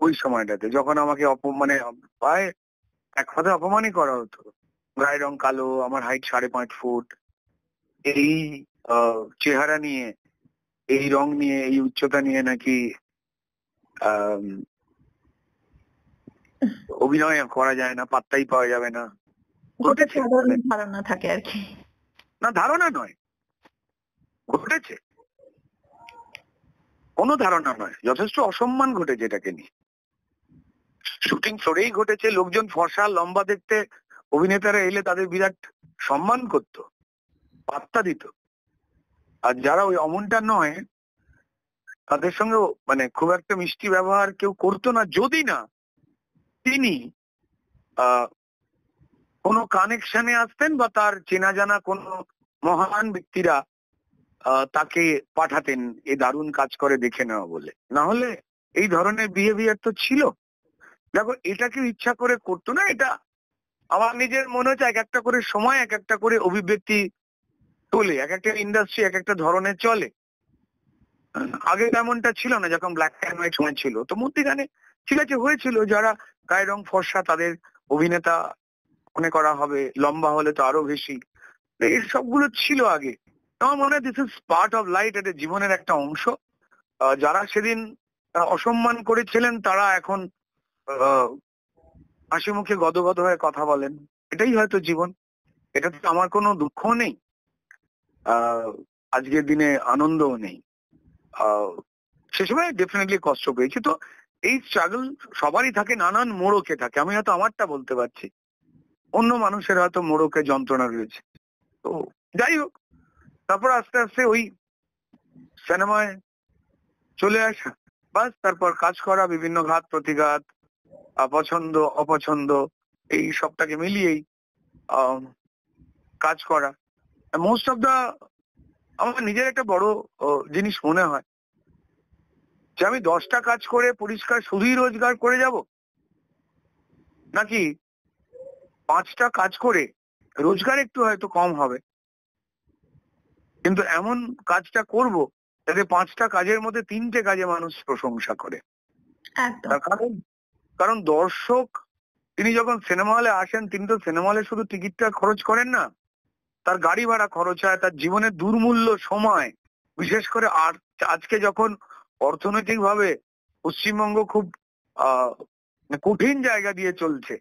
ওই সময়টাতে, যখন আমাকে মানে প্রায় এক কথায় অপমানই করা হতো। গায়ের রং কালো, আমার হাইট 5.5 ফুট, এই চেহারা নিয়ে, এই রং নিয়ে, এই উচ্চতা নিয়ে নাকি অভিনয় করা যায় না, পাত্তাই পাওয়া যাবে না। ওটা ঘটেছে, সাধারণ ধারণা থাকে আর কি। না ধারণা নয়, ঘটেছে, কোনো ধারণা নয়, যথেষ্ট অসম্মান ঘটেছে এটাকে নিয়ে। শুটিং ফ্লোরেই ঘটেছে। লোকজন ফর্সা লম্বা দেখতে অভিনেতারা এলে তাদের বিরাট সম্মান করত, পাত্তা দিত। আর যারা ওই অমনটা নয়, তাদের সঙ্গে মানে খুব একটা মিষ্টি ব্যবহার কেউ করতো না, যদি না তিনি কোনো কানেকশনে আসতেন বা তার চেনা জানা কোনো মহান ব্যক্তিরা তাকে পাঠাতেন এই দারুণ কাজ করে দেখে নেওয়া বলে। না হলে এই ধরনের বিহেভিয়ার তো ছিল। দেখো, এটা কেউ ইচ্ছা করে করতো না। এটা আমার নিজের মনে হচ্ছে এক একটা করে সময়, এক একটা করে অভিব্যক্তি তোলে, এক একটা ইন্ডাস্ট্রি এক একটা ধরনের চলে। আগে তেমনটা ছিল না, যখন ব্ল্যাক অ্যান্ড হোয়াইট সময় ছিল, তো মধ্যিখানে ঠিক আছে হয়েছিল, যারা গায়ের রং ফর্সা তাদের অভিনেতা মনে করা হবে, লম্বা হলে তো আরো বেশি। এই সবগুলো ছিল আগে। আমার মনে হয় this is part of life, এটা জীবনের একটা অংশ। যারা সেদিন অসম্মান করেছিলেন, তারা এখন হাসি মুখে গদগদ হয়ে কথা বলেন। এটাই হয়তো জীবন। এটাতে আমার কোনো দুঃখ নেই, আজকের দিনে আনন্দও নেই। সে সময় ডেফিনেটলি কষ্ট পেয়েছি। তো এই স্ট্রাগল সবারই থাকে, নানান মোড়কে থাকে। আমি হয়তো আমারটা বলতে পারছি, অন্য মানুষের হয়তো মোড়কে যন্ত্রণা রয়েছে। তো যাই হোক, তারপর আস্তে আস্তে ওই সিনেমায় চলে আসা, বাস, তারপর কাজ করা, বিভিন্ন ঘাত প্রতিঘাত, পছন্দ অপছন্দ, এই সবটাকে মিলিয়েই কাজ করা। মোস্ট অফ দা, আমার নিজের একটা বড় জিনিস মনে হয় যে আমি 10টা কাজ করে পরিষ্কার শুধুই রোজগার করে যাব, নাকি 5টা কাজ করে রোজগার একটু হয়তো কম হবে, কিন্তু এমন কাজটা করব যাতে 5টা কাজের মধ্যে 3টে কাজে মানুষ প্রশংসা করে। একদম। তার কারণ দর্শক তিনি যখন সিনেমা হলে আসেন, তিনি তো সিনেমা হলে শুধু টিকিটটা খরচ করেন না, তার গাড়ি ভাড়া খরচ হয়, তার জীবনের দুর্মূল্য সময়, বিশেষ করে আর আজকে যখন অর্থনৈতিক ভাবে পশ্চিমবঙ্গ খুব কঠিন জায়গা দিয়ে চলছে,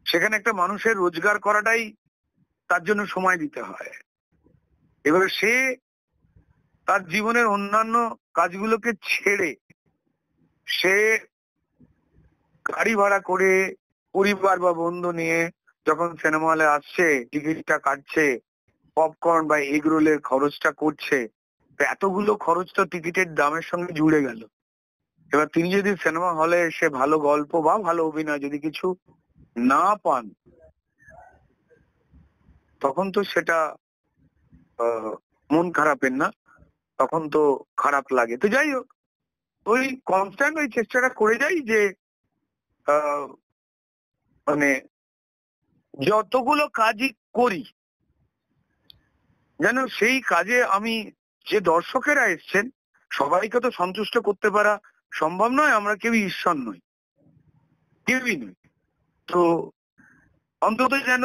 সেখানে একটা মানুষের রোজগার করাটাই তার জন্য সময় দিতে হয়। এবারে সে তার জীবনের অন্যান্য কাজগুলোকে ছেড়ে সে গাড়ি ভাড়া করে পরিবার বা বন্ধু নিয়ে যখন সিনেমা হলে আসছে, টিকিটটা কাটছে, পপকর্ন বা এগ রোলের খরচটা করছে, তো এতগুলো খরচ তো টিকিটের দামের সঙ্গে জুড়ে গেল। এবার তিনি যদি সিনেমা হলে এসে ভালো গল্প বা ভালো অভিনয় যদি কিছু না পান, তখন তো সেটা মন খারাপের না, তখন তো খারাপ লাগে। তো যাই হোক, ওই কনস্ট্যান্ট ওই চেষ্টাটা করে যাই যে আহ, মানে যতগুলো কাজই করি যেন সেই কাজে আমি, যে দর্শকেরা এসছেন সবাইকে তো সন্তুষ্ট করতে পারা সম্ভব নয়, আমরা কেউই ঈশ্বর নই, কেউই নই। তো অন্তত যেন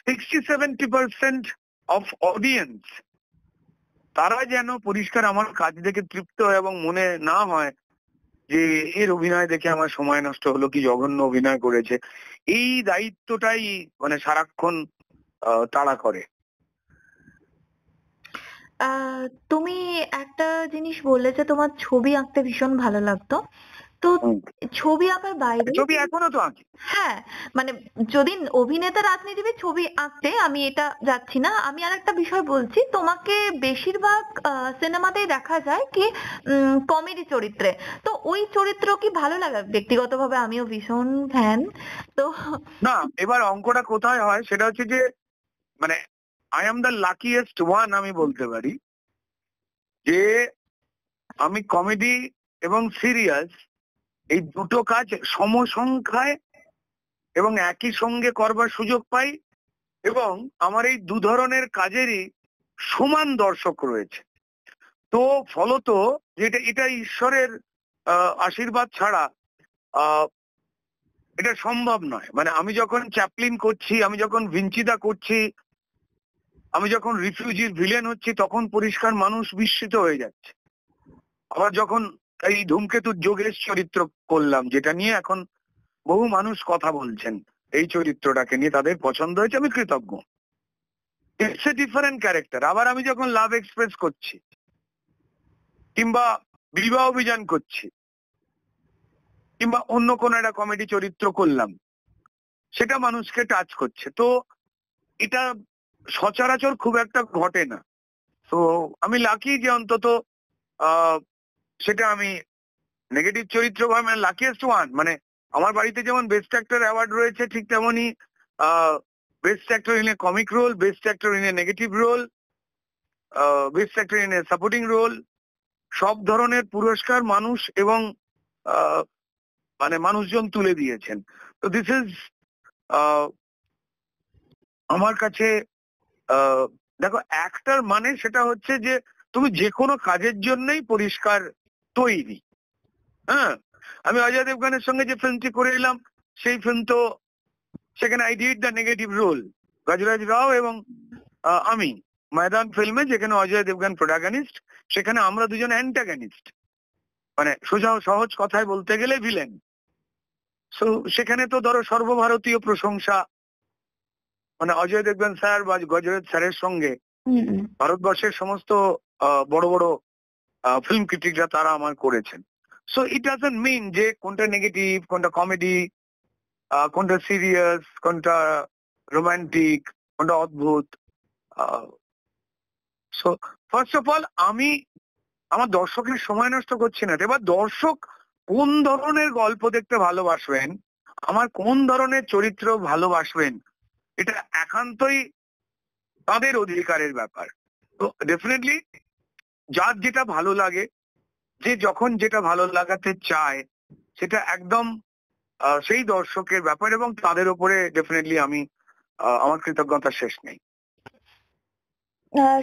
60-70% অফ অডিয়েন্স তারা যেন পরিষ্কার আমার কাজ দেখে তৃপ্ত হয় এবং মনে না হয় যে এর অভিনয় দেখে আমার সময় নষ্ট হলো, কি জঘন্য অভিনয় করেছে। এই দায়িত্বটাই মানে সারাক্ষণ তাড়া করে। আহ তুমি একটা জিনিস বললে যে তোমার ছবি আঁকতে ভীষণ ভালো লাগতো। তো হুম। ছবি আঁকার বাইরে ছবি এখনো তো আঁকি। হ্যাঁ, মানে যদি অভিনেতা রাজনীতিবিদ ছবি আঁকতে আমি এটা যাচ্ছি না। আমি আরেকটা বিষয় বলছি, তোমাকে বেশিরভাগ সিনেমাতেই দেখা যায় কি কমেডি চরিত্রে। তো ওই চরিত্র কি ভালো লাগে? ব্যক্তিগতভাবে আমিও ভীষণ ফ্যান। তো না, এবার অঙ্কটা কোথায় হয় সেটা হচ্ছে যে মানে I am the luckiest one, আমি বলতে পারি যে আমি কমেডি এবং সিরিয়াস এই দুটো কাজ সমসংখ্যায় এবং একই সঙ্গে করবার সুযোগ পাই, এবং আমার এই দু ধরনের কাজেরই সমান দর্শক রয়েছে। তো ফলত যেটা এটা ঈশ্বরের আশীর্বাদ ছাড়া আহ, এটা সম্ভব নয়। মানে আমি যখন চ্যাপলিন করছি, আমি যখন ভিঞ্চিদা করছি, আমি যখন রিফিউজির ভিলেন হচ্ছি, তখন পরিষ্কার মানুষ বিস্মিত হয়ে যাচ্ছে। আবার যখন এই ধূমকেতুর যোগেশ চরিত্র করলাম, যেটা নিয়ে এখন বহু মানুষ কথা বলছেন, এই চরিত্রটাকে নিয়ে তাদের পছন্দ হয়েছে, আমি কৃতজ্ঞ। It's a different character. আবার আমি যখন লাভ এক্সপ্রেস করছি কিংবা বিবাহ অভিযান করছি কিংবা অন্য কোনো একটা কমেডি চরিত্র করলাম, সেটা মানুষকে টাচ করছে। তো এটা সচরাচর খুব একটা ঘটে না। তো আমি লাকি যে অন্তত আহ, সেটা আমি নেগেটিভ চরিত্র বা মানে লাকিয়েস্ট ওয়ান। মানে আমার বাড়িতে যেমন বেস্ট অ্যাক্টর অ্যাওয়ার্ড রয়েছে, ঠিক তেমনই best actor in a comic role, best actor in a negative role, best actor in a supporting role, সব ধরনের পুরস্কার মানুষ এবং আহ, মানে মানুষজন তুলে দিয়েছেন। তো দিস ইজ আমার কাছে দেখো, অ্যাক্টর মানে সেটা হচ্ছে যে তুমি যে কোনো কাজের জন্যই পরিষ্কার তৈরি। হ্যাঁ, আমি অজয় দেবগানের সঙ্গে যে ফিল্মটি করে এলাম, সেই ফিল্ম তো সেখানে I did the negative role, Gajraj Rao এবং আমি ময়দান ফিল্মে, যেখানে অজয় দেবগান প্রোটাগনিস্ট, সেখানে আমরা দুজন অ্যান্টাগনিস্ট, মানে সোজা সহজ কথায় বলতে গেলে ভিলেন। সো সেখানে তো ধরো সর্বভারতীয় প্রশংসা, মানে অজয় দেবগান স্যার বা গজরাজ স্যারের সঙ্গে ভারতবর্ষের সমস্ত বড় বড় ফিল্ম ক্রিটিকরা তারা আমার করেছেন। সো ইট ডাজন্ট মিন যে কোনটা নেগেটিভ, কোনটা কমেডি, কোনটা সিরিয়াস, কোনটা রোমান্টিক, কোনটা অদ্ভুত। সো ফার্স্ট অফ অল আমি আমার দর্শকের সময় নষ্ট করছি না। এবার দর্শক কোন ধরনের গল্প দেখতে ভালোবাসবেন, আমার কোন ধরনের চরিত্র ভালোবাসবেন, এটা একান্তই তাদের অধিকারের ব্যাপার। তো ডেফিনেটলি যার যেটা ভালো লাগে, যে যখন যেটা ভালো লাগাতে চায়, সেটা একদম সেই দর্শকের ব্যাপার, এবং তাদের উপরে ডেফিনেটলি আমি আমার কৃতজ্ঞতা শেষ নেই।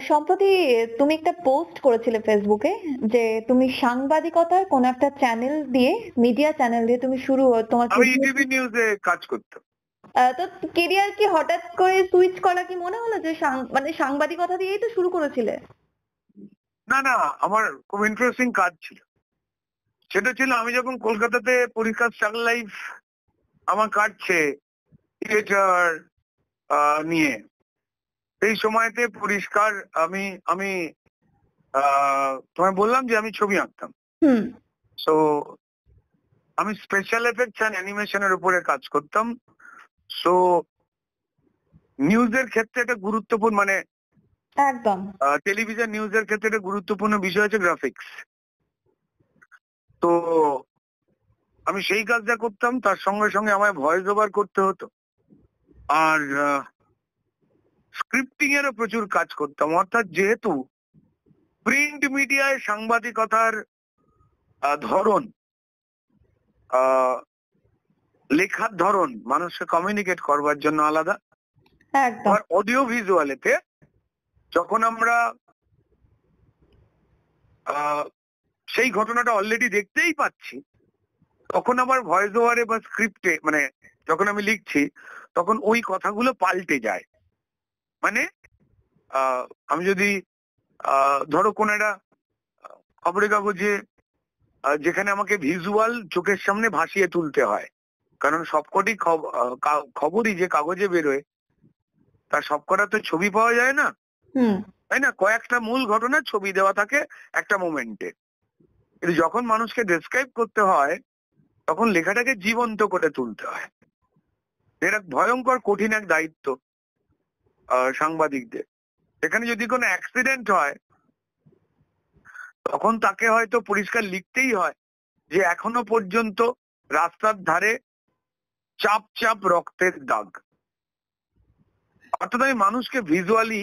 সম্প্রতি তুমি একটা পোস্ট করেছিলে ফেসবুকে যে তুমি সাংবাদিকতার কোন একটা চ্যানেল দিয়ে, মিডিয়া চ্যানেল দিয়ে তুমি তোমার আমি ইটিভি নিউজে কাজ করতাম। তো কেরিয়ার কি হঠাৎ করে সুইচ করা কি মনে হলো যে মানে সাংবাদিকতা দিয়েই তো শুরু করেছিলে? না না, আমার খুব ইন্টারেস্টিং কাজ ছিল। সেটা ছিল আমি যখন কলকাতাতে পরীক্ষা স্ট্রাগল লাইফ আমার কাটছে থিয়েটার নিয়ে, সেই সময়তে পরিষ্কার আমি আমি তোমায় বললাম যে আমি ছবি আঁকতাম। হুম। সো আমি স্পেশাল এফেক্টস অ্যান্ড অ্যানিমেশনের উপরে কাজ করতাম। সো নিউজের ক্ষেত্রে একটা গুরুত্বপূর্ণ মানে একদম। টেলিভিশন নিউজের ক্ষেত্রে একটা গুরুত্বপূর্ণ বিষয় হচ্ছে গ্রাফিক্স। তো আমি সেই কাজটা করতাম, তার সঙ্গে সঙ্গে আমায় ভয়েস ওভার করতে হতো, আর স্ক্রিপ্টিং এরও প্রচুর কাজ করতাম। অর্থাৎ যেহেতু প্রিন্ট মিডিয়ায় সাংবাদিকতার ধরন, লেখার ধরন মানুষকে কমিউনিকেট করবার জন্য আলাদা, একদম। আর অডিও ভিজুয়ালেতে যখন আমরা সেই ঘটনাটা অলরেডি দেখতেই পাচ্ছি, তখন আবার ভয়েস ওভারে বা স্ক্রিপ্টে মানে যখন আমি লিখছি তখন ওই কথাগুলো পাল্টে যায়। মানে আমি যদি ধরো কোন একটা খবরের কাগজে যেখানে আমাকে ভিজুয়াল চোখের সামনে ভাসিয়ে তুলতে হয়, কারণ সবকটি খবরই যে কাগজে বেরোয় তার সবকটা তো ছবি পাওয়া যায় না, তাই না? কয়েকটা মূল ঘটনার ছবি দেওয়া থাকে একটা মোমেন্টে, কিন্তু যখন মানুষকে ডেসক্রাইব করতে হয় তখন লেখাটাকে জীবন্ত করে তুলতে হয়। এটা ভয়ঙ্কর কঠিন এক দায়িত্ব সাংবাদিকদের। এখানে যদি কোনো অ্যাক্সিডেন্ট হয় তখন তাকে হয়তো পরিষ্কার লিখতেই হয় যে এখনো পর্যন্ত রাস্তার ধারে চাপ চাপ রক্তের দাগ। অর্থাৎ আমি মানুষকে ভিজুয়ালি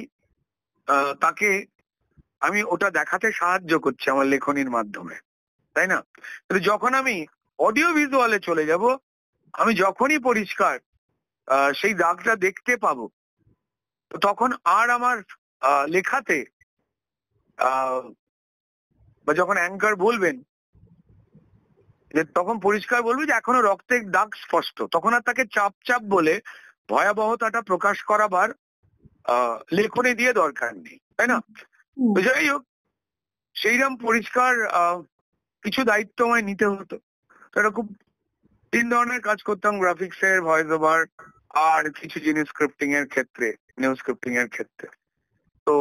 তাকে আমি ওটা দেখাতে সাহায্য করছি আমার লেখনির মাধ্যমে, তাই না? কিন্তু যখন আমি অডিও ভিজুয়ালে চলে যাব, আমি যখনই পরিষ্কার সেই দাগটা দেখতে পাবো, তখন আর আমার লেখাতে বা যখন অ্যাঙ্কার বলবেন যে তখন পরিষ্কার বলবে যে এখনো রক্তের দাগ স্পষ্ট, তখন আর তাকে চাপ চাপ বলে ভয়াবহতাটা প্রকাশ করাবার লেখনে দিয়ে দরকার নেই, তাই না? তো যাই হোক, সেইরকম পরিষ্কার কিছু দায়িত্ব আমায় নিতে হতো। তো এটা খুব 3 ধরনের কাজ করতাম, গ্রাফিক্স এর, ভয়েস ওভার, আর কিছু জিনিস স্ক্রিপ্টিং এর ক্ষেত্রে, নিউজ স্ক্রিপ্টিং এর ক্ষেত্রে। তো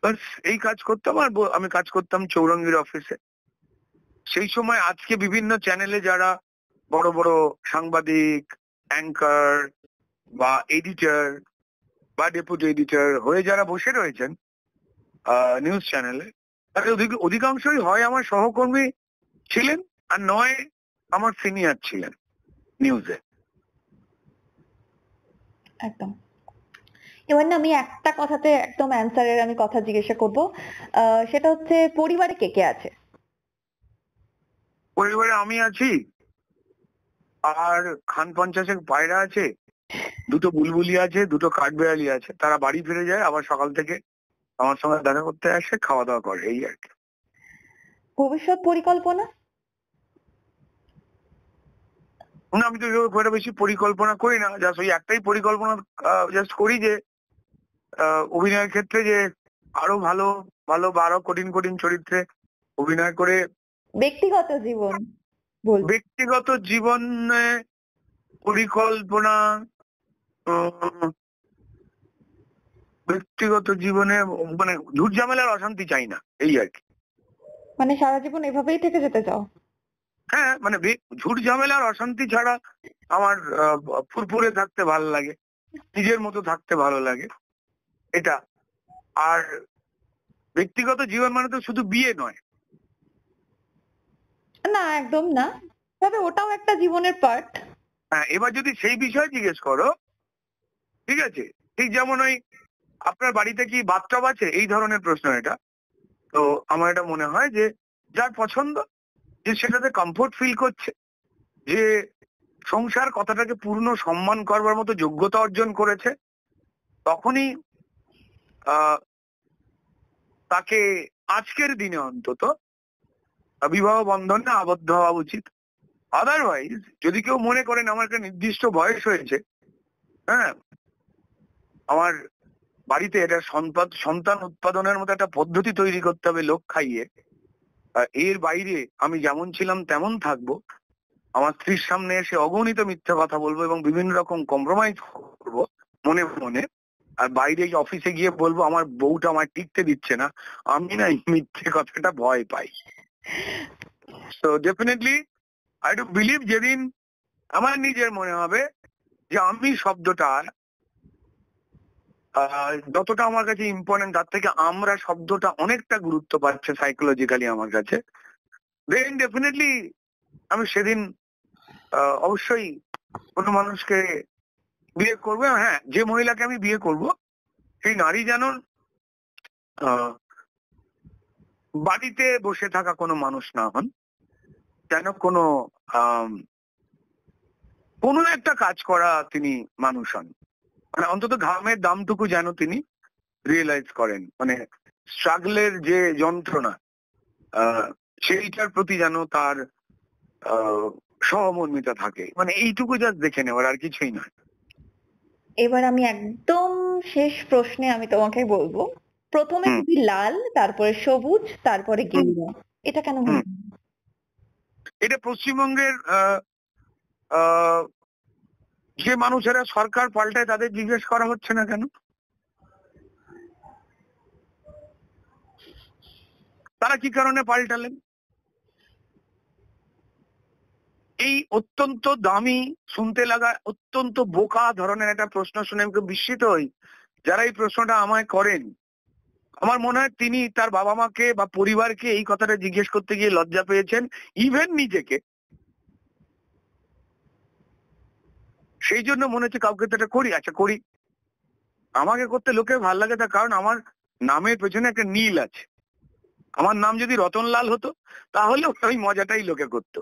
বাস এই কাজ করতাম। আর আমি কাজ করতাম চৌরঙ্গীর অফিসে। সেই সময় আজকে বিভিন্ন চ্যানেলে যারা বড় বড় সাংবাদিক, অ্যাঙ্কার বা এডিটর বা ডেপুটি এডিটর হয়ে যারা বসে রয়েছেন নিউজ চ্যানেলে, তাদের অধিকাংশই হয় আমার সহকর্মী ছিলেন, আর নয় আমার সিনিয়র ছিলেন নিউজে। একদম। এবার না আমি একটা কথাতে একদম অ্যান্সারের আমি কথা জিজ্ঞাসা করব, সেটা হচ্ছে পরিবারে কে কে আছে? পরিবারে আমি আছি, আর খান 50 পায়রা আছে, দুটো বুলবুলি আছে, দুটো কাঠবেড়ালি আছে। তারা বাড়ি ফিরে যায়, আবার সকাল থেকে আমার সঙ্গে দেখা করতে আসে, খাওয়া দাওয়া করে, এই আর কি। ভবিষ্যৎ পরিকল্পনা? না, আমি তো খুব একটা বেশি পরিকল্পনা করি না, জাস্ট ওই একটাই পরিকল্পনা জাস্ট করি যে অভিনয়ের ক্ষেত্রে যে আরো ভালো ভালো বা আরো কঠিন কঠিন চরিত্রে অভিনয় করে। ব্যক্তিগত জীবন বল। ব্যক্তিগত জীবনে পরিকল্পনা, ব্যক্তিগত জীবনে মানে ঝুট ঝামেলার অশান্তি চাই না, এই আর কি। মানে সারা জীবন এভাবেই থেকে যেতে চাও? হ্যাঁ, মানে ঝুট ঝামেলার অশান্তি ছাড়া আমার ফুরফুরে থাকতে ভালো লাগে, নিজের মতো থাকতে ভালো লাগে, এটা। আর ব্যক্তিগত জীবন মানে তো শুধু বিয়ে নয়। না, একদম না, তবে ওটাও একটা জীবনের পার্ট। হ্যাঁ, এবার যদি সেই বিষয়ে জিজ্ঞেস করো, ঠিক আছে, ঠিক যেমন ওই আপনার বাড়িতে কি বাথটব আছে, এই ধরনের প্রশ্ন এটা। তো আমার এটা মনে হয় যে যার পছন্দ, যে সেটাতে কমফোর্ট ফিল করছে, যে সংসার কথাটাকে পূর্ণ সম্মান করবার মতো যোগ্যতা অর্জন করেছে, তখনই তাকে আজকের দিনে অন্তত বিবাহ বন্ধনে আবদ্ধ হওয়া উচিত। আদারওয়াইজ যদি কেউ মনে করেন আমার একটা নির্দিষ্ট বয়স হয়েছে, হ্যাঁ, আমার বাড়িতে এটা সন্তান উৎপাদনের মতো একটা পদ্ধতি তৈরি করতে হবে লোক খাইয়ে, এর বাইরে আমি যেমন ছিলাম তেমন থাকবো, আমার স্ত্রীর সামনে এসে অগণিত মিথ্যে কথা বলবো এবং বিভিন্ন রকম কম্প্রোমাইজ করবো মনে মনে, আর বাইরে অফিসে গিয়ে বলবো আমার বউটা আমার টিকতে দিচ্ছে না, আমি না এই মিথ্যে কথাটা ভয় পাই। তো ডেফিনেটলি আই ডু বিলিভ, যেদিন আমার নিজের মনে হবে যে আমি শব্দটা যতটা আমার কাছে ইম্পর্টেন্ট তার থেকে আমরা শব্দটা অনেকটা গুরুত্ব পাচ্ছে সাইকোলজিক্যালি আমার কাছে, দেন ডেফিনেটলি আমি সেদিন অবশ্যই কোনো মানুষকে বিয়ে করবো। হ্যাঁ, যে মহিলাকে আমি বিয়ে করব সেই নারী যেন বাড়িতে বসে থাকা কোনো মানুষ না হন, যেন কোনো কোনো একটা কাজ করা তিনি মানুষ হন, মানে অন্তত ঘামের দামটুকু যেন তিনি রিয়েলাইজ করেন, মানে স্ট্রাগলের যে যন্ত্রণা সেইটার প্রতি যেন তার সহমর্মিতা থাকে, মানে এইটুকু জাস্ট দেখে নেওয়ার, আর কিছুই নয়। এবার আমি একদম শেষ প্রশ্নে আমি তোমাকে বলবো, প্রথমে তুমি লাল, তারপরে সবুজ, তারপরে গেরুয়া, এটা কেন হলো? এটা পশ্চিমবঙ্গের যে মানুষেরা সরকার পাল্টায় তাদের জিজ্ঞেস করা হচ্ছে না কেন? তারা কি কারণে পাল্টালেন? এই অত্যন্ত দামি, শুনতে লাগা অত্যন্ত বোকা ধরনের একটা প্রশ্ন শুনে আমি খুব বিস্মিত হই। যারা এই প্রশ্নটা আমায় করেন, আমার মনে হয় তিনি তার বাবা মাকে বা পরিবারকে এই কথাটা জিজ্ঞেস করতে গিয়ে লজ্জা পেয়েছেন, ইভেন নিজেকে। সেই জন্য মনে হচ্ছে কাউকে তো এটা করি, আচ্ছা করি। আমাকে করতে লোকের ভালো লাগে, তার কারণ আমার নামের পেছনে একটা নীল আছে। আমার নাম যদি রতনলাল হতো তাহলে ওই মজাটাই লোকে করতো।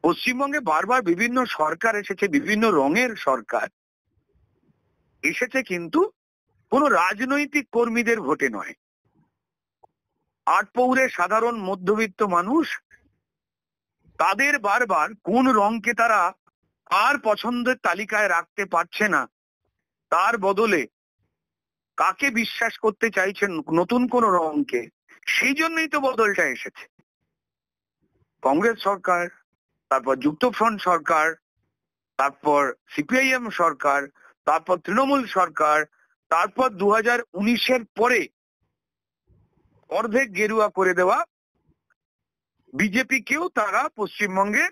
পশ্চিমবঙ্গে বারবার বিভিন্ন সরকার এসেছে, বিভিন্ন রঙের সরকার এসেছে, কিন্তু কোনো রাজনৈতিক কর্মীদের ভোটে নয়। আটপৌরে সাধারণ মধ্যবিত্ত মানুষ, তাদের বারবার কোন রংকে তারা আর পছন্দের তালিকায় রাখতে পারছে না, তার বদলে কাকে বিশ্বাস করতে চাইছেন, নতুন কোন রংকে, সেই জন্যই তো বদলটা এসেছে। কংগ্রেস সরকার, তারপর যুক্তফ্রন্ট সরকার, তারপর সিপিআইএম সরকার, তারপর তৃণমূল সরকার, তারপর 2019-এর পরে অর্ধেক গেরুয়া করে দেওয়া বিজেপি কেও তারা পশ্চিমবঙ্গে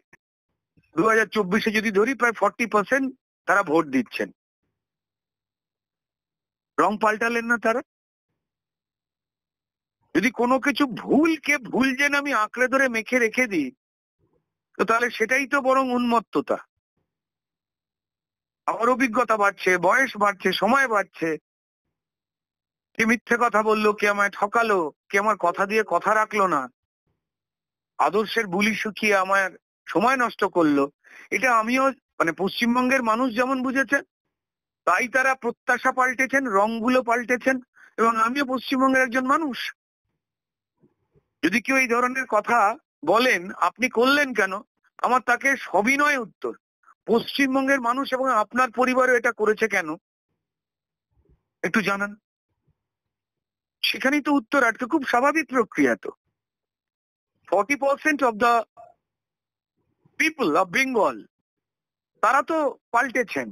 2024-এ যদি ধরি প্রায় 40% তারা ভোট দিচ্ছেন। রং পাল্টালেন না তারা? যদি কোনো কিছু ভুলকে ভুল যেন আমি আঁকড়ে ধরে মেখে রেখে দিই, তো তাহলে সেটাই তো বরং উন্মত্ততা। আমার অভিজ্ঞতা বাড়ছে, বয়স বাড়ছে, সময় বাড়ছে। কে মিথ্যে কথা বললো, কে আমায় ঠকালো, কে আমার কথা দিয়ে কথা রাখলো না, আদর্শের বুলি শুকিয়ে আমার সময় নষ্ট করলো, এটা আমিও, মানে পশ্চিমবঙ্গের মানুষ যেমন বুঝেছে, তাই তারা প্রত্যাশা পাল্টেছেন, রংগুলো পাল্টেছেন, এবং আমিও পশ্চিমবঙ্গের একজন মানুষ। যদি কেউ এই ধরনের কথা বলেন, আপনি করলেন কেন, আমার তাকে সবিনয় উত্তর, পশ্চিমবঙ্গের মানুষ এবং আপনার পরিবারও এটা করেছে কেন একটু জানান। সেখানেই তো উত্তর আটকে, খুব স্বাভাবিক প্রক্রিয়া তো। 40% of the people of Bengal তারা তো পাল্টেছেন।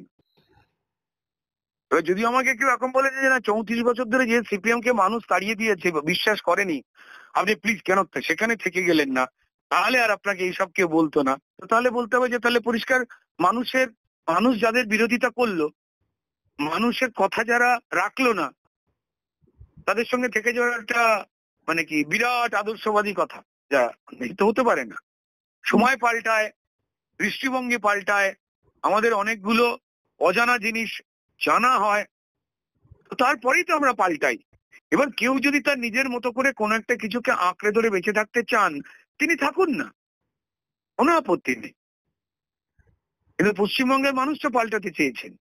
এবার যদি আমাকে কেউ এখন বলে যে না 34 বছর ধরে যে সিপিএম কে মানুষ তাড়িয়ে দিয়েছে, বিশ্বাস করেনি, আপনি প্লিজ কেন সেখানে থেকে গেলেন না, তাহলে আর আপনাকে এইসব কেউ বলতো না। তো তাহলে বলতে হবে যে তাহলে পরিষ্কার মানুষ যাদের বিরোধিতা করলো, মানুষের কথা যারা রাখলো না, তাদের সঙ্গে থেকে যাওয়ার একটা মানে কি বিরাট আদর্শবাদী কথা, যা এই তো হতে পারে না। সময় পাল্টায়, দৃষ্টিভঙ্গি পাল্টায়, আমাদের অনেকগুলো অজানা জিনিস জানা হয়, তো তারপরেই তো আমরা পাল্টাই। এবার কেউ যদি তার নিজের মতো করে কোনো একটা কিছুকে আঁকড়ে ধরে বেঁচে থাকতে চান, তিনি থাকুন না, কোনো আপত্তি নেই। কিন্তু পশ্চিমবঙ্গের মানুষ তো পাল্টাতে চাইছেন।